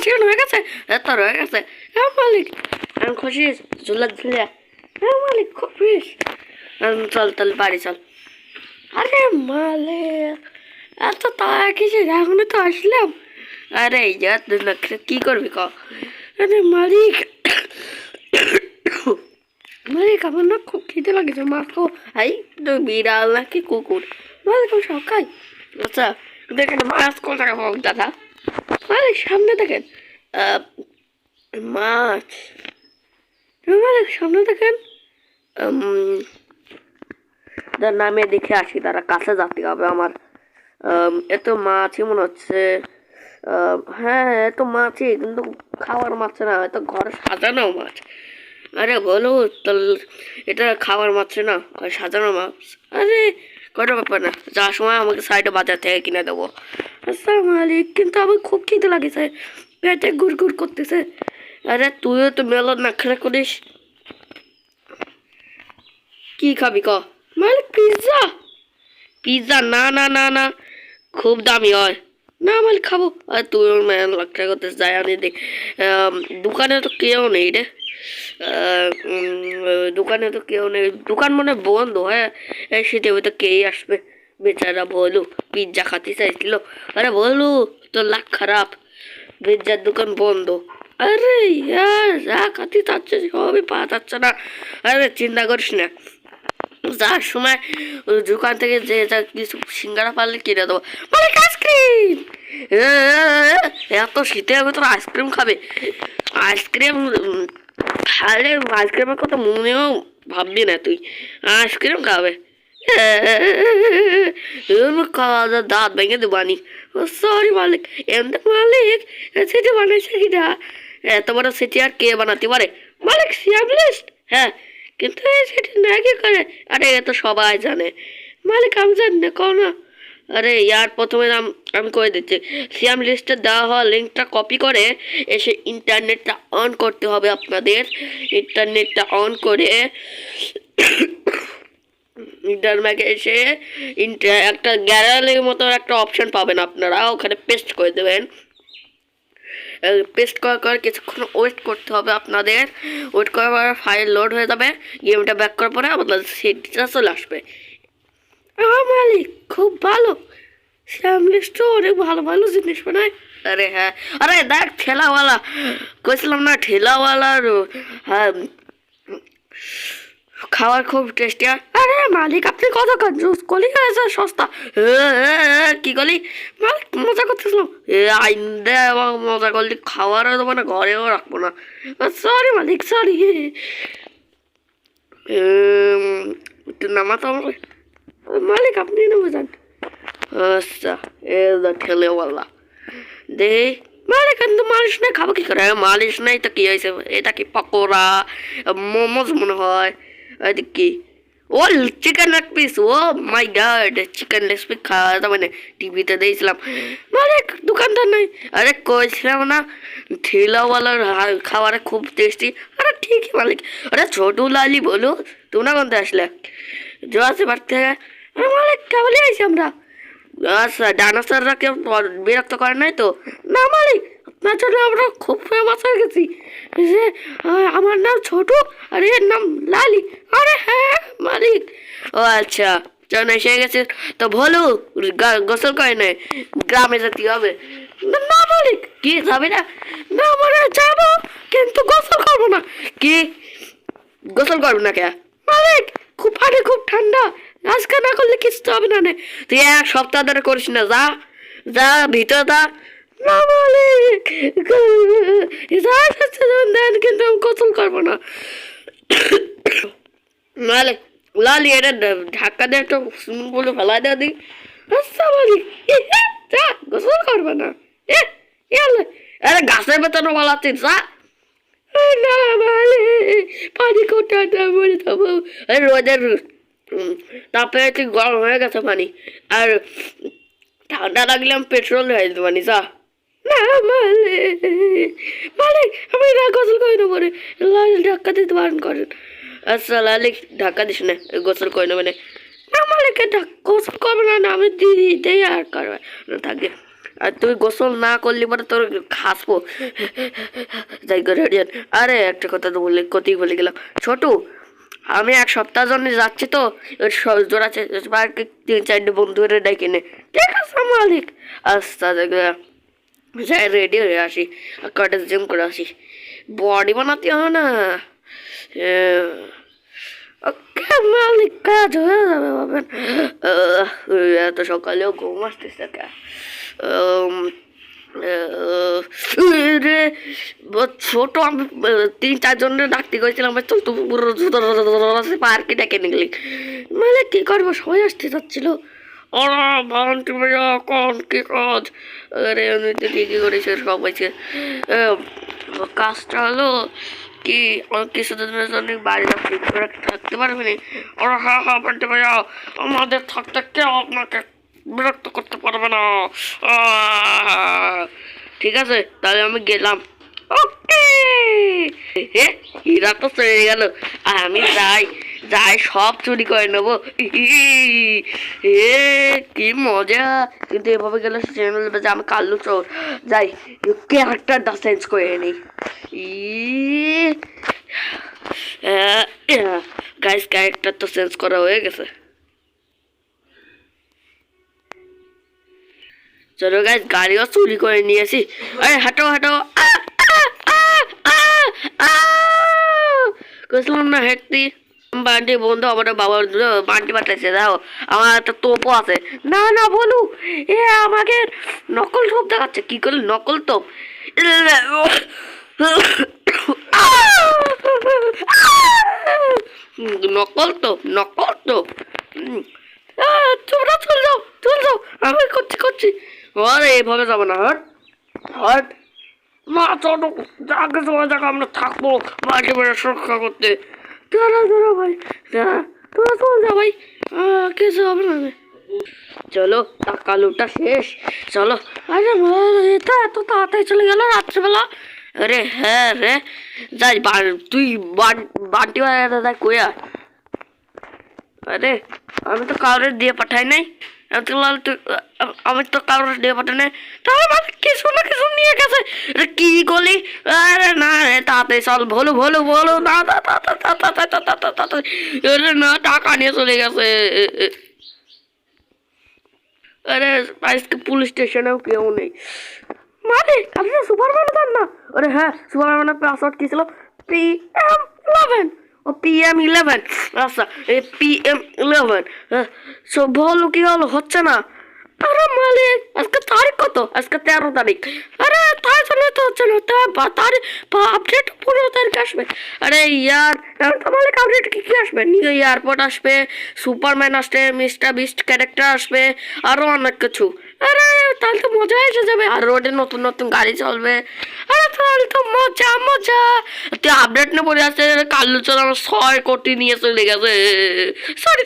Chicken হয়ে গেছে, তোর হয়ে গেছে। হ্যাঁ মালিক, আমি খুশি, ঝুলা ঝুলিয়া। হ্যাঁ মালিক, খুব ফ্রেশ। চল তাহলে বাড়ি চল। আরে মালিক, এত তাড়া কিছু, এখনই তো আসলাম। আরে ইয়ার কি করবি ক? আরে মালিক, মালিক আমার না খুব খিদে লাগেছে, মা তো এই তো বিড়াল নাকি কুকুর? মালিক আমি সব খাই। আচ্ছা দেখেন মাছ কোন টাকা পাবো দাদা? মালিক সামনে দেখেন মাছ। মালিক সামনে দেখেন, নামে দেখে আসি, তারা কাছে যেতে হবে আমার। এত মাছই মনে হচ্ছে। হ্যাঁ এত মাছই, কিন্তু খাওয়ার মাছ না, এত ঘরে সাজানো মাছ। আরে বলো তো, এটা খাওয়ার মাছ না, সাজানো মাছ। আরে কোনো ব্যাপার না, যাওয়ার সময় আমাকে সাইডে বাজার থেকে কিনে দেবো। আচ্ছা মালিক, কিন্তু আমার খুব খিদে লাগেছে, পেটে গুড় গুড় করতেছে। আরে তুইও তো মেলা না খেলা করিস। কি খাবি ক? মালিক পিৎজা। পিৎজা না না না না, খুব দামি হয় না মালিক, খাবো। আর তুই মেলা লাগটা করতে যাই আনি দেখ। দোকানে তো কেউ নেই রে, দোকানে তো কেউ নেই, দোকান মনে বন্ধ। হ্যাঁ সেটা তো কেই আসবে, বেচারা বলু পিৎজা খাতে চাইছিল। আরে বলু তোর লাখ খারাপ, পিৎজার দোকান বন্ধ। আরে যা খাতে চাচ্ছে সবই পাওয়া যাচ্ছে না। আরে চিন্তা করিস না, যাওয়ার সময় দোকান থেকে যে যা কিছু সিঙ্গারা পারলে কিনে দেবো। মালিক আইসক্রিম, এত শীতে আমি তোর আইসক্রিম খাবে? আইসক্রিম খালে আইসক্রিমের কথা মনেও ভাববি না তুই, আইসক্রিম খাবে? দাঁত ভেঙে দেবানি। সরি মালিক, এমনি মালিক সেটি বানাইছে কিনা? এত বড় সেটি আর কে বানাতে পারে? মালিক সিয়াম লিস্ট। হ্যাঁ কিন্তু সেটি না কি করে? আরে এ তো সবাই জানে। মালিক আমি জানি না, কও না। আরে ইয়ার প্রথমে আমি করে দিচ্ছি, সিয়াম লিস্টে দেওয়া হওয়া লিঙ্কটা কপি করে এসে ইন্টারনেটটা অন করতে হবে আপনাদের। ইন্টারনেটটা অন করে ইন্টারম্যাকে এসে একটা গ্যালারির মতো একটা অপশন পাবেন আপনারা, ওখানে পেস্ট করে দেবেন। পেস্ট করার কিছুক্ষণ ওয়েট করতে হবে আপনাদের। ওয়েট করার পর ফাইল লোড হয়ে যাবে, গেমটা ব্যাক করার পরে আপনাদের সেটটা চলে আসবে। মালিক খুব ভালো, শ্যামলিস্ট অনেক ভালো ভালো জিনিস বানায়। আরে হ্যাঁ, আরে দেখ ঠেলাওয়ালা, কইছিলাম না ঠেলাওয়ালার হ্যাঁ খাবার খুব টেস্টি। আরে মালিক আপনি কত জুস কলি খাইছেন সস্তা? কি কলি মালিক? মজা করতেছিলাম। আইন দে এবং মজা করলি, খাওয়ারও দেবো না, ঘরেও রাখবো না। সরি মালিক সরি। একটু নামাতো আমাকে। মালিক আপনি নেমে যান। আচ্ছা এ ঠেলেওয়ালা দে। মালিক কিন্তু মালিশ নাই, খাবো কি করে? মালিশ নাই তো কি হয়েছে? এটা কি পকোড়া মোমোজ মনে হয়? কি ও চিকেন লেগ পিস? ও মাই গড, চিকেন লেগ পিস খাওয়া যাবে না, টিভিতে দিয়েছিলাম। মালিক দোকানদার নাই। আরে কইছিলাম না ঠেলাওয়ালার খাবারে খুব টেস্টি। আরে ঠিকই মালিক। আরে ছোটু লালি বলো, তোমরা কোনতে আসলে? জোয়াসে বাড়ি থেকে। আরে মালিক কেবলই আইছি আমরা। আচ্ছা ডাইনোসররা কেউ বিরক্ত করে নাই তো? না মালিক আপনার জন্য আমরা খুব ফেমাস হয়ে গেছি। যে আমার নাম ছোটু আর এর নাম লালি। আরে হ্যাঁ মালিক। ও আচ্ছা যখন এসে গেছে তো বলো, গোসল করে নেয়, গ্রামে যেতে হবে। না মালিক। কি যাবে না? না মানে যাবো, কিন্তু গোসল করবো না। কি গোসল করবো না কে মালিক? খুব পানি খুব ঠান্ডা, আজকে না করলে কিছু হবে না। তুই এক সপ্তাহ ধরে করিস না, যা যা ভিতরে যা। না মালিক দেন, কিন্তু আমি গোসল করবো না। মালিক লালি এটা ঢাকা দিয়ে একটা সুইমিং পুলে ফেলা দেওয়া দিই। আচ্ছা মালিক যা, গোসল করবে না। আরে গাছের ভেতরে বলাচ্ছি যা। না মালিক পানি খুব ঠান্ডা, মরে যাবো। রোদের তারপরে তুই গরম হয়ে গেছে পানি, আর ঠান্ডা লাগলে পেট্রোল হয়ে যেতে পানি যা। না মালিক, মালিক আমি না গোসল করি না, পরে লাল ধাক্কা দিতে বারণ করেন। আচ্ছা লালিক ধাক্কা দিস না, গোসল করে নেবে না। মালিক গোসল করবে না, আমি দিদি আর করবে না থাকে। আর তুই গোসল না করলি মানে তোর খাসবো। যাই রেডি। আরে একটা কথা তো বললি, কতই বলে গেলাম ছোটু, আমি এক সপ্তাহ জন্য যাচ্ছি তো জোড়া পার্কে 3-4টে বন্ধুরে ডেকে নে। ঠিক আছে মালিক। আচ্ছা যাই রেডি হয়ে আসি, কটা জিম করে আসি, বডি বানাতে হবে না। ওকে মালিক, কাজ হয়ে যাবে বাবেন। এত সকালেও ঘুম আসতেছে কে? রে ছোট, আমি 3-4 জনের ডাকতে গেছিলাম, চল তো পুরো পার্কে ডেকে নিগলি। মানে কি করবো, সবাই আসতে যাচ্ছিল। ওরা বান্টি ভাইয়া কোন কি কাজ? আরে আমি তো ঠিকই করেছি, সবাই কাজটা হলো কি, কিছুদিনের জন্য বাড়ি যাচ্ছি, থাকতে পারবে না। ওরা হ্যাঁ হ্যাঁ বান্টি ভাইয়া, আমাদের থাকতে কেউ আপনাকে বিরক্ত করতে পারবে না। ঠিক আছে তাহলে আমি গেলাম। ওকে, হীরা তো চলে গেল, আর আমি যাই যাই সব চুরি করে নেবো। কি মজা। কিন্তু এভাবে গেলে যে আমি কাল্লু চোর। যাই ক্যারেক্টারটা চেঞ্জ করে নিই। গাইস ক্যারেক্টার তো চেঞ্জ করা হয়ে গেছে। চলো গাইস, গাড়িও চুরি করে নিয়েছি। আরে হাঁটো হাঁটো, কইছিলাম না হেঁটতি। বান্টি বন্ধু আমার বাবার বান্টি পাঠাইছে, দাও আমার একটা তোপও আছে। না না বলু, এ আমাকে নকল টোপ দেখাচ্ছে। কি করলি নকল টোপ? নকল টোপ, নকল টোপ। তোমরা চল যাও, চল যাও, আমি করছি করছি। আরে এভাবে যাবো না, হট হট। না চলো, যাকে সময় যাকে আমরা থাকবো বাড়ি বেড়ে সুরক্ষা করতে। দাঁড়া দাঁড়া ভাই, দাঁড়া, তোরা চল যা ভাই, কিছু হবে না। চলো টাকা লুটা শেষ, চলো। আরে এটা এত তাড়াতাড়ি চলে গেল রাত্রেবেলা। আরে হ্যাঁ রে, যাই তুই বান্টি দাদা কইয়া। আরে আমি তো কাউরে দিয়ে পাঠাই নাই, আমি তো কাউরে দিয়ে পাঠাই নাই, তাহলে মানে কিছু না কিছু নিয়ে গেছে। কি গলি? আরে না রে, তাতে চল, ভোলো ভোলো ভোলো, না না টাকা নিয়ে চলে গেছে। আরে আজকে পুলিশ স্টেশনেও কেউ নেই। মানে আপনি সুপারম্যান দেন না? আরে হ্যাঁ, সুপারম্যানের পাসওয়ার্ড কি ছিল? PM11। ও PM11, আচ্ছা এই PM11। বলো কি হলো, হচ্ছে না? আরে মালিক আজকে তারিখ কত? আজকে 13 তারিখ। আরে তাই জন্য তো হচ্ছে না, তারিখ আপডেট 15 তারিখ আসবে। আরে ইয়ার তো মালিক, আপডেট কি কি আসবে? নিউ এয়ারপোর্ট আসবে, সুপারম্যান আসবে, মিস্টার বিস্ট ক্যারেক্টার আসবে, আরো অনেক কিছু। আরে তাহলে তো মজা এসে যাবে, আর রোডে নতুন নতুন গাড়ি চলবে। আরে তাহলে তো মজা মজা। তুই আপডেট নিয়ে পড়ে আসছে, কাল্লু চল আমার 6 কোটি নিয়ে চলে গেছে। সরি।